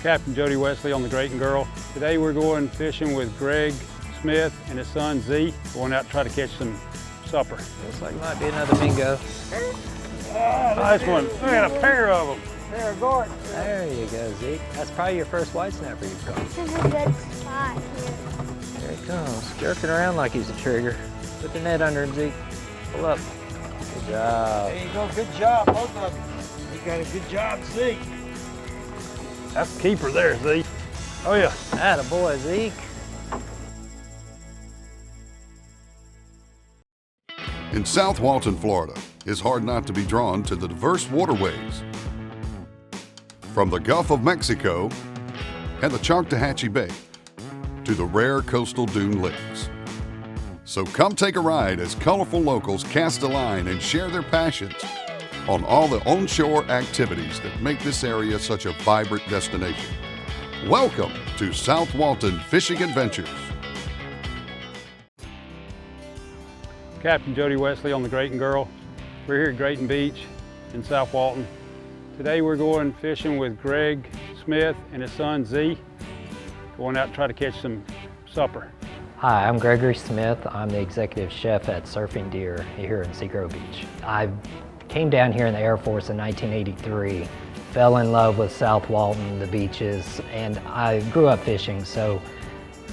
Captain Jody Wesley on the Great and Girl. Today we're going fishing with Gregg Smith and his son Zeke. Going out to try to catch some supper. Looks like it might be another mingo. Nice one. Look at a pair of them. Pair of garts. There you go, Zeke. That's probably your first white snapper you've caught. This is a good spot here. There he comes, jerking around like he's a trigger. Put the net under him, Zeke. Pull up. Good job. There you go. Good job, both of them. You got a good job, Zeke. That's the keeper there, Zeke. Oh yeah. Attaboy, Zeke. In South Walton, Florida, it's hard not to be drawn to the diverse waterways. From the Gulf of Mexico and the Choctawhatchee Bay to the rare coastal dune lakes. So come take a ride as colorful locals cast a line and share their passions on all the onshore activities that make this area such a vibrant destination. Welcome to South Walton Fishing Adventures. Captain Jody Wesley on the Great and Girl. We're here at Grayton Beach in South Walton. Today we're going fishing with Gregg Smith and his son Zeke. Going out to try to catch some supper. Hi, I'm Gregory Smith. I'm the executive chef at Surfing Deer here in Seagrove Beach. I came down here in the Air Force in 1983, fell in love with South Walton, the beaches, and I grew up fishing, so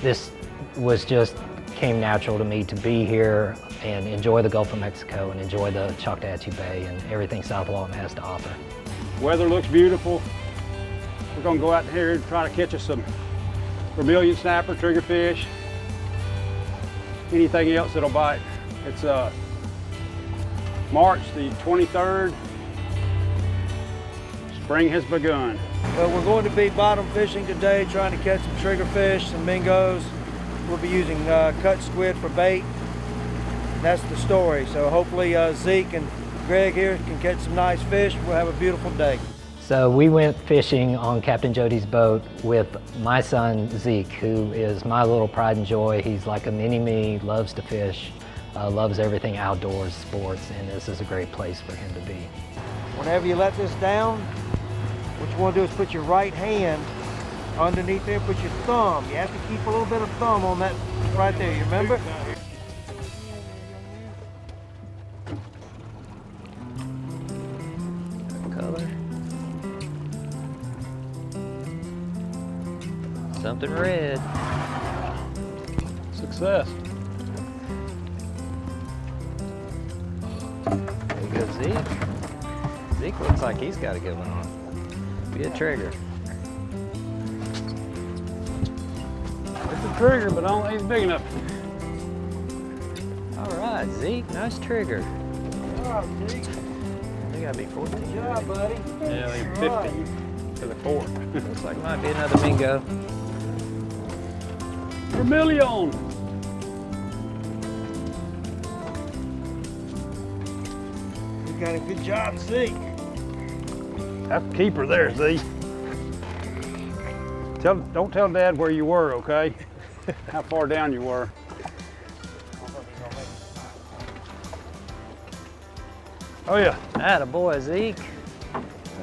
this was just came natural to me to be here and enjoy the Gulf of Mexico and enjoy the Choctawhatchee Bay and everything South Walton has to offer. Weather looks beautiful. We're gonna go out here and try to catch us some vermilion snapper, triggerfish, anything else that'll bite. It's March the 23rd. Spring has begun. Well, we're going to be bottom fishing today, trying to catch some triggerfish, some mingos. We'll be using cut squid for bait. That's the story. So hopefully Zeke and Greg here can catch some nice fish. We'll have a beautiful day. So we went fishing on Captain Jody's boat with my son Zeke, who is my little pride and joy. He's like a mini-me, loves to fish, loves everything outdoors, sports, and this is a great place for him to be. Whenever you let this down, what you want to do is put your right hand underneath there, put your thumb. You have to keep a little bit of thumb on that right there, you remember? Color. Something red. Success. There you go, Zeke. Zeke looks like he's got a good one on. Be a trigger. It's a trigger, but I don't think it's big enough. All right, Zeke, nice trigger. Good job, Zeke. They gotta be 14. Good job, buddy. Yeah, I think 50 to the fort. Looks like it might be another mingo. Vermilion. You got a good job, Zeke. That's the keeper there, Zeke. Don't tell Dad where you were, okay? How far down you were. Oh yeah, Attaboy, Zeke.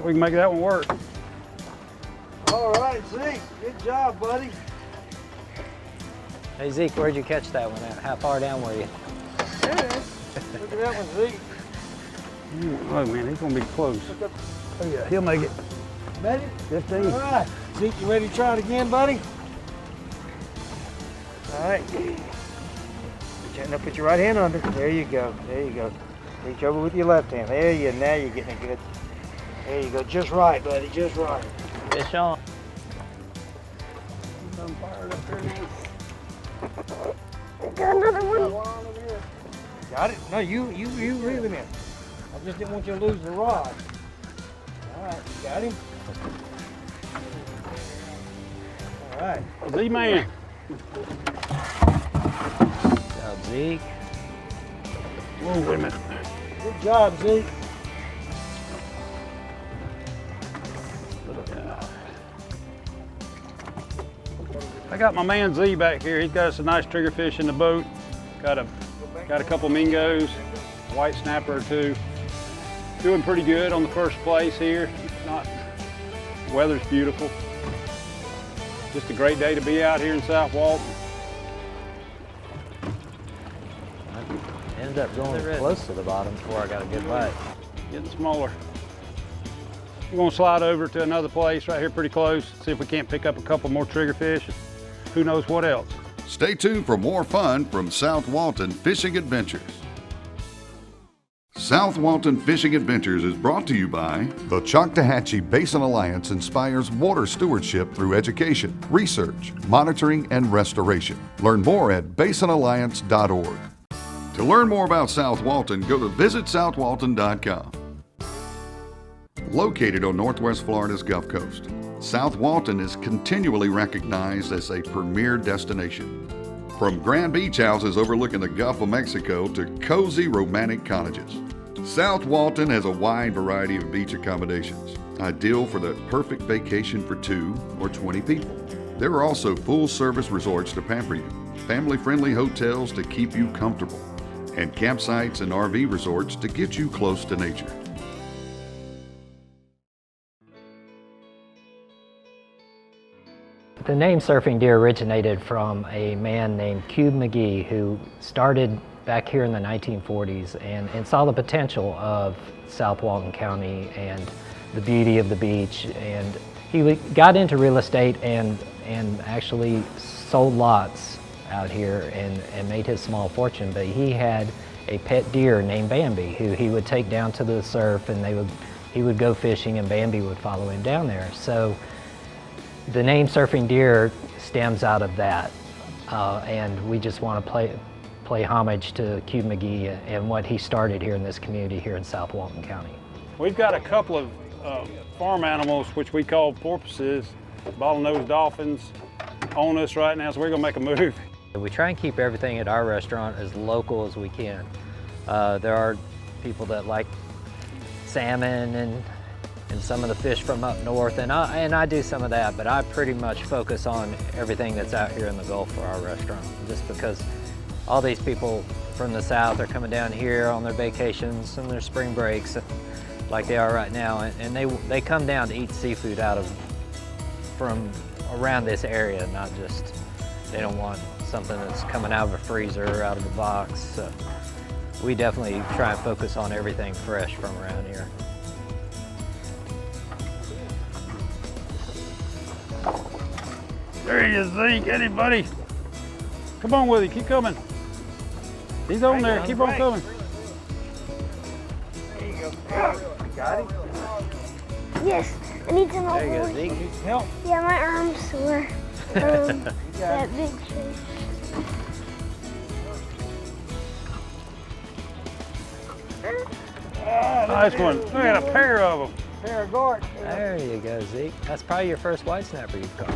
we can make that one work. All right, Zeke. Good job, buddy. Hey Zeke, where'd you catch that one at? How far down were you? There it is. Look at that one, Zeke. Oh man, he's gonna be close. Oh yeah, he'll make it. Ready? 15. All right. Zeke, you ready to try it again, buddy? All right. Now put your right hand under. There you go. There you go. Reach over with your left hand. There you go. Now you're getting it good. There you go. Just right, buddy. Just right. Fish on. He's on fired up there now. Got another one. Got it? No, you reel him in. I just didn't want you to lose the rod. All right, you got him? All right. Z-Man. Good job, Zeke. Whoa, wait a minute. Good job, Zeke. I got my man Z back here. He's got us a nice triggerfish in the boat. Got a couple mingos, white snapper or two. Doing pretty good on the first place here. Weather's beautiful. Just a great day to be out here in South Walton. I ended up going close to the bottom before I got a good bite. Getting smaller. We're gonna slide over to another place right here pretty close, see if we can't pick up a couple more triggerfish. Who knows what else. Stay tuned for more fun from South Walton Fishing Adventures. South Walton Fishing Adventures is brought to you by the Choctawhatchee Basin Alliance inspires water stewardship through education, research, monitoring, and restoration. Learn more at basinalliance.org. To learn more about South Walton, go to visitsouthwalton.com. Located on Northwest Florida's Gulf Coast, South Walton is continually recognized as a premier destination. From grand beach houses overlooking the Gulf of Mexico to cozy romantic cottages, South Walton has a wide variety of beach accommodations, ideal for the perfect vacation for 2 or 20 people. There are also full-service resorts to pamper you, family-friendly hotels to keep you comfortable, and campsites and RV resorts to get you close to nature. The name Surfing Deer originated from a man named Cube McGee who started back here in the 1940s and saw the potential of South Walton County and the beauty of the beach. And he got into real estate and actually sold lots out here and made his small fortune. But he had a pet deer named Bambi who he would take down to the surf, and he would go fishing and Bambi would follow him down there. So the name Surfing Deer stems out of that, and we just want to play homage to Cube McGee and what he started here in this community here in South Walton County. We've got a couple of farm animals, which we call porpoises, bottlenose dolphins, on us right now, so we're gonna make a move. We try and keep everything at our restaurant as local as we can. There are people that like salmon and some of the fish from up north, and I do some of that, but I pretty much focus on everything that's out here in the Gulf for our restaurant, just because all these people from the south are coming down here on their vacations and their spring breaks like they are right now, and they come down to eat seafood from around this area, not just, they don't want something that's coming out of a freezer or out of a box. So we definitely try and focus on everything fresh from around here. There he is, Zeke. Get him, buddy. Come on with him. Keep coming. He's on there. Keep on coming. There you go. Got him? Yes, I need some help. There you go, Zeke. Need some help? Yeah, my arm's sore. That big fish. Nice one. Look at a pair of them. Pair of guards. There you go, Zeke. That's probably your first white snapper you've caught.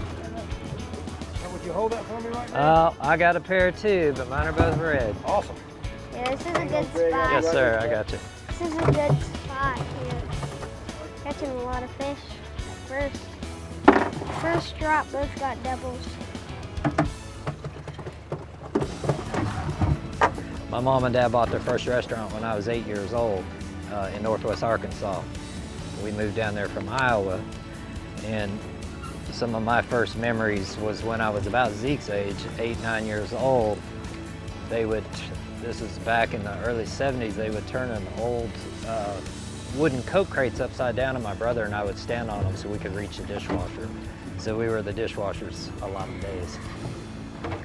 Would you hold that for me right now? I got a pair too, but mine are both red. Awesome. Yeah, this is a good spot. Yes, sir, I got you. This is a good spot here. Catching a lot of fish. First drop, both got doubles. My mom and dad bought their first restaurant when I was 8 years old in Northwest Arkansas. We moved down there from Iowa, and some of my first memories was when I was about Zeke's age, 8, 9 years old. This is back in the early 70s, they would turn an old wooden Coke crates upside down, and my brother and I would stand on them so we could reach the dishwasher. So we were the dishwashers a lot of days.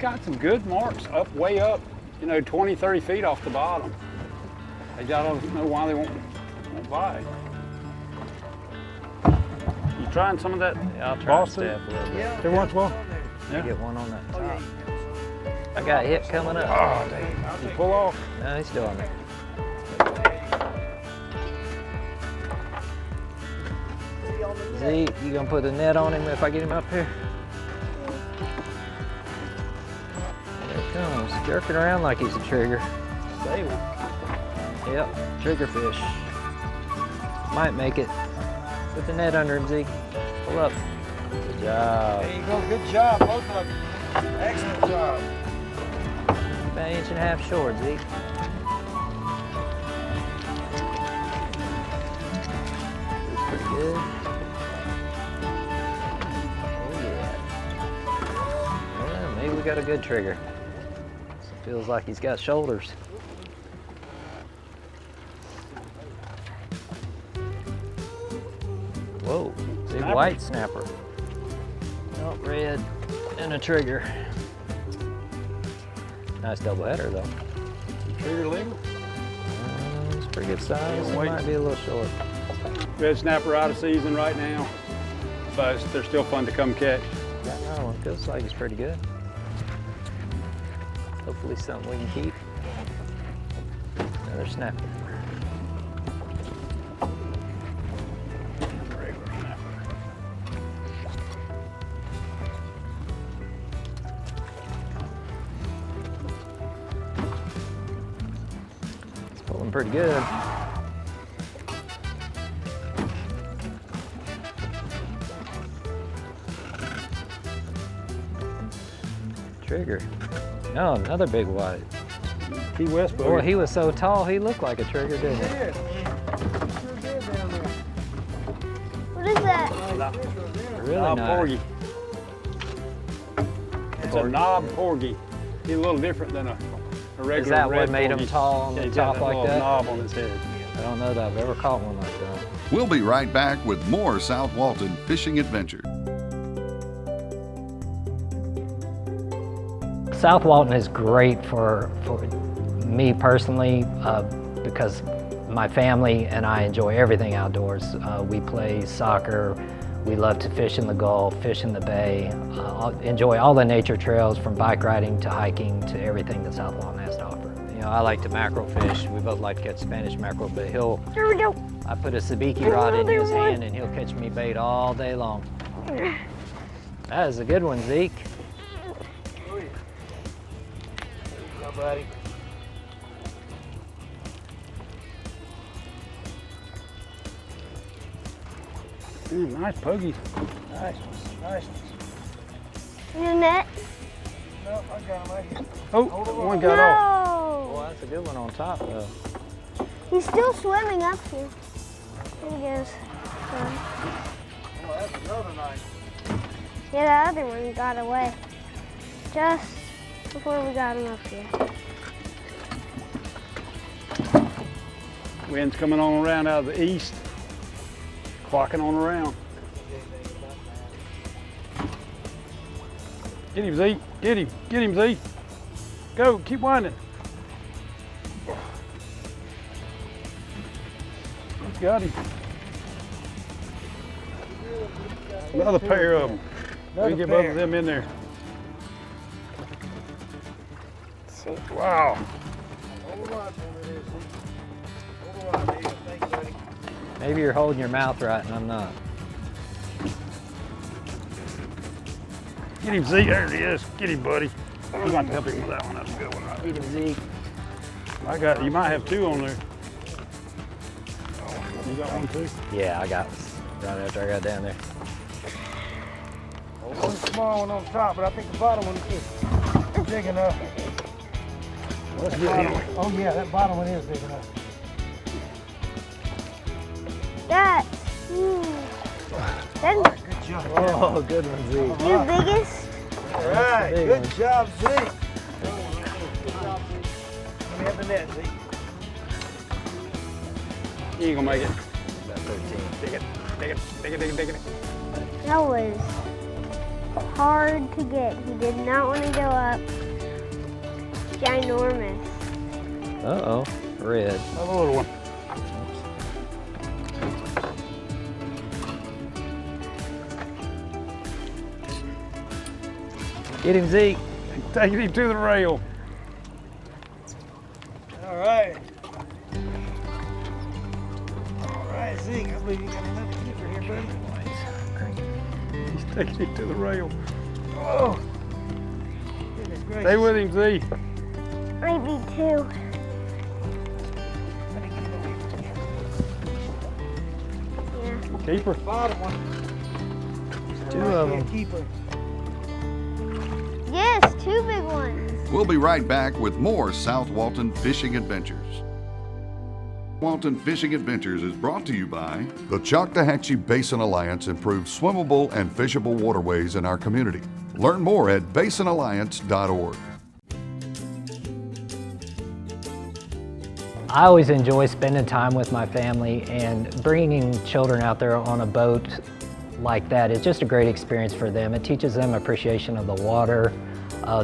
Got some good marks way up, 20, 30 feet off the bottom. I don't know why they won't bite. You trying some of that? Yeah, I'll try to Boston? stay up a little bit. Every once in a while? You get one on that top. I got hit coming up. Oh, dang. You pull off. No, he's still on there. Zeke, you gonna put the net on him if I get him up here? There he comes, jerking around like he's a trigger. Stay with. Yep, trigger fish. Might make it. Put the net under him, Zeke. Pull up. Good job. There you go. Good job, both of you. Excellent job. About an inch and a half short, Zeke. That's pretty good. Oh yeah. we got a good trigger. Feels like he's got shoulders. Whoa, big white snapper. Oh, red and a trigger. Nice double header though. Trigger legal. It's pretty good size. It might be a little short. Red snapper out of season right now, but they're still fun to come catch. Got another one. Feels like it's pretty good. Hopefully something we can keep. Another snapper. Regular snapper. It's pulling pretty good. Trigger. No, another big white. Key West booger. Boy, he was so tall, he looked like a trigger, didn't he? What is that? Really Knob nice. porgy. It's a knob porgy. He's a little different than a regular Is that red what made him porgy. tall on Yeah, the he's got top that like little that? knob on his head. I don't know that I've ever caught one like that. We'll be right back with more South Walton fishing adventures. South Walton is great for me personally because my family and I enjoy everything outdoors. We play soccer, we love to fish in the Gulf, fish in the Bay, enjoy all the nature trails from bike riding to hiking to everything that South Walton has to offer. You know, I like to mackerel fish. We both like to catch Spanish mackerel, but Here we go. I put a sabiki rod in his hand and he'll catch me bait all day long. That is a good one, Zeke. Buddy. Nice pogies. Nice, nice. In the net? Nope, I got him right here. Oh, one got off. No! Well, that's a good one on top, though. He's still swimming up here. There he goes. Oh, that's another nice. Yeah, that other one got away. Just before we got him up here. Wind's coming on around out of the east, clocking on around. Get him, Zeke. Get him, Zeke. Go, keep winding. He's got him. Another pair of them. We get both of them in there. Let's see. Wow. Maybe you're holding your mouth right and I'm not. Get him, Zeke. There he is. Get him, buddy. You're going to help him with that one. That's a good one. Get him, Zeke. You might have two on there. You got one too? Yeah, I got one. Right after I got down there. One small one on top, but I think the bottom one is big enough. Let's get him. Oh yeah, that bottom one is big enough. That. That's Good job. Oh, good one, Zeke. your biggest. All right, big good one. job, Zeke. Let me have the net, Zeke. You ain't gonna make it. About 13. Dig it. That was hard to get. He did not want to go up. Ginormous. Uh-oh, red. Another little one. Get him, Zeke. Taking him to the rail. All right. All right, Zeke, I believe you got another keeper here, buddy. He's taking him to the rail. Oh, goodness gracious. Stay with him, Z. Might be two. Yeah. Keeper. Bottom one. Two of them. Keeper. Yes, two big ones. We'll be right back with more South Walton fishing adventures. Walton Fishing Adventures is brought to you by the Choctahatchee Basin Alliance improves swimmable and fishable waterways in our community. Learn more at basinalliance.org. I always enjoy spending time with my family, and bringing children out there on a boat like that is just a great experience for them. It teaches them appreciation of the water,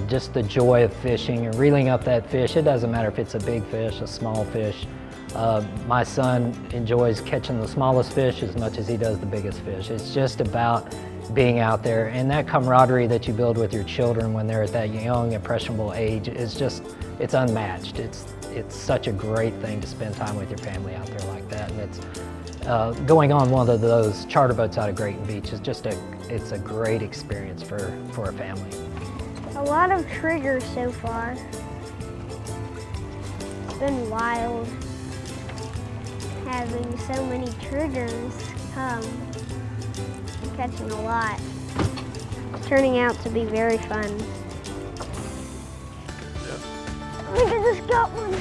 just the joy of fishing and reeling up that fish. It doesn't matter if it's a big fish, a small fish. My son enjoys catching the smallest fish as much as he does the biggest fish. It's just about being out there, and that camaraderie that you build with your children when they're at that young, impressionable age is just, it's unmatched. It's such a great thing to spend time with your family out there like that. And it's going on one of those charter boats out of Grayton Beach is just it's a great experience for a family. A lot of triggers so far. It's been wild having so many triggers come. Catching a lot. It's turning out to be very fun. Look at this, got one.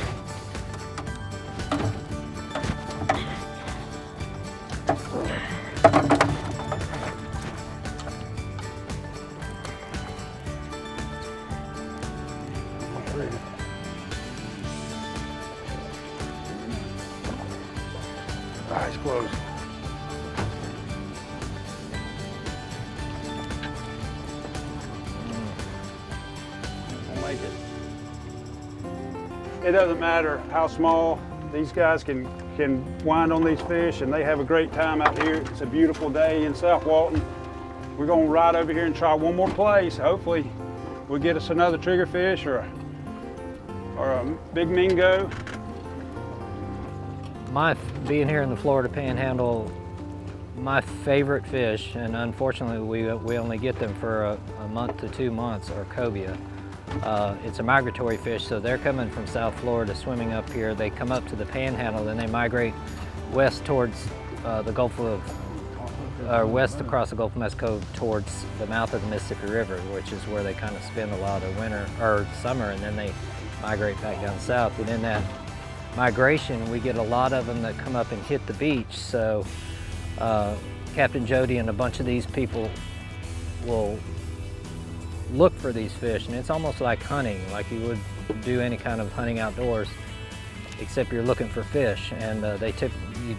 Eyes closed. We'll make it. It doesn't matter how small, these guys can wind on these fish, and they have a great time out here. It's a beautiful day in South Walton. We're gonna ride over here and try one more place. Hopefully we'll get us another triggerfish or a big mingo. Being here in the Florida Panhandle, my favorite fish, and unfortunately we only get them for a month to 2 months, are cobia. It's a migratory fish, so they're coming from South Florida, swimming up here. They come up to the Panhandle, then they migrate west towards the Gulf of, west across the Gulf of Mexico towards the mouth of the Mississippi River, which is where they kind of spend a lot of winter or summer, and then they migrate back down south. And in that migration, we get a lot of them that come up and hit the beach. So Captain Jody and a bunch of these people will look for these fish, and it's almost like hunting, like you would do any kind of hunting outdoors, except you're looking for fish. And you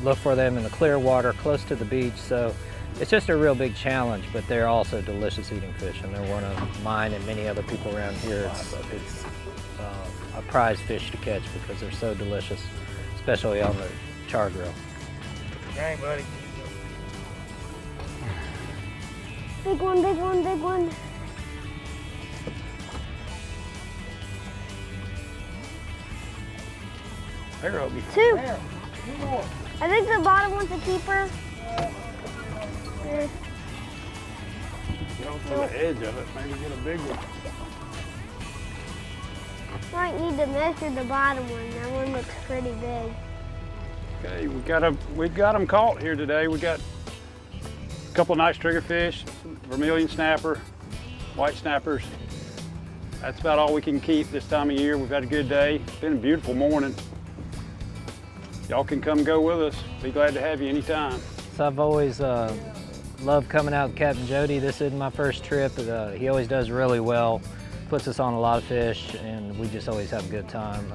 look for them in the clear water close to the beach. So it's just a real big challenge, but they're also delicious eating fish, and they're one of mine and many other people around here. It's a prize fish to catch because they're so delicious, especially on the char grill. Dang, buddy. Big one, big one, big one. There, Opie. Two. There, 2 more. I think the bottom one's a keeper. Get on to the edge of it, maybe get a big one. Might need to measure the bottom one. That one looks pretty big. Okay, we got them caught here today. We got a couple of nice triggerfish, vermilion snapper, white snappers. That's about all we can keep this time of year. We've had a good day. It's been a beautiful morning. Y'all can come go with us. Be glad to have you anytime. So I've always loved coming out with Captain Jody. This isn't my first trip. He always does really well, puts us on a lot of fish, and we just always have a good time.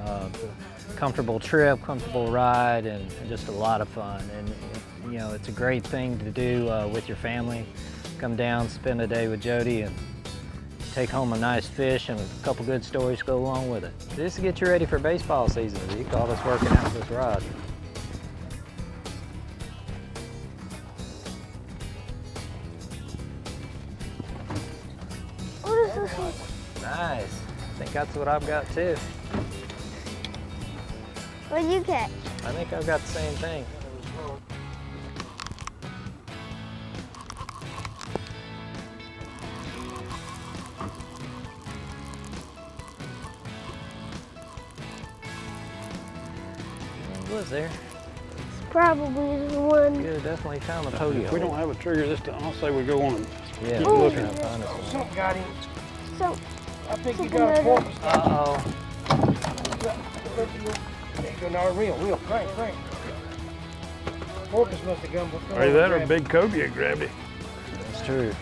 Comfortable trip, comfortable ride, and just a lot of fun. And you know, it's a great thing to do with your family. Come down, spend a day with Jody, and take home a nice fish and a couple good stories to go along with it. Just to get you ready for baseball season, you call us working out this rod. What is this one? Nice. I think that's what I've got too. What'd you catch? I think I've got the same thing. What was there? It's probably the one. You definitely found the podium. If we don't have a trigger this time, I'll say we go on and Yeah, keep we're looking. trying to find us. Something got him. So, I think you something got a over. porpoise. Uh-oh. There you go, now reel, crank. Porpoise must have come before. Either that or a big cobia grabbed it. That's true.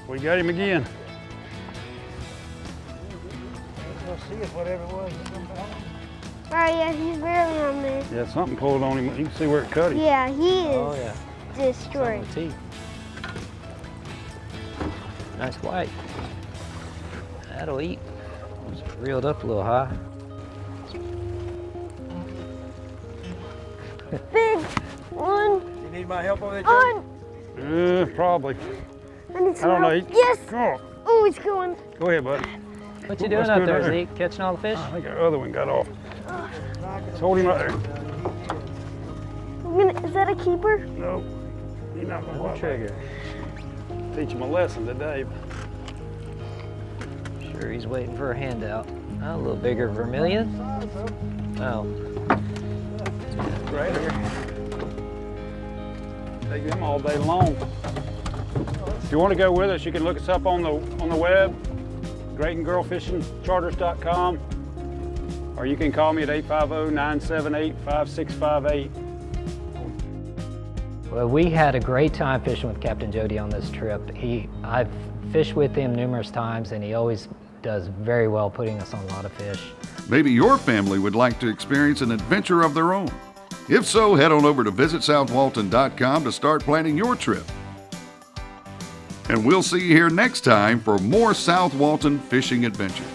We got him again. Let's see if whatever it was. Oh yeah, he's barely on there. Yeah, something pulled on him. You can see where it cut him. Yeah, he is Oh yeah. destroyed. Teeth. Nice white. That'll eat. It's reeled up a little high. Big one. You need my help on that, Jody? On. Probably. I need some I don't know. help. Yes. Go, Oh, he's going. go ahead, bud. What you Let's doing up go there, down there. Zeke? Catching all the fish? I think our other one got off. Let's hold him right there. Is that a keeper? No, he's not Pull gonna the bite. trigger. Teach him a lesson today. Sure, he's waiting for a handout. Oh, a little bigger vermilion. Oh, Right here. Take them all day long. If you want to go with us, you can look us up on the web, greatandgirlfishingcharters.com, or you can call me at 850-978-5658. well, we had a great time fishing with Captain Jody on this trip. I've fished with him numerous times, and he always does very well putting us on a lot of fish. Maybe your family would like to experience an adventure of their own. If so, head on over to visitsouthwalton.com to start planning your trip. And we'll see you here next time for more South Walton fishing adventures.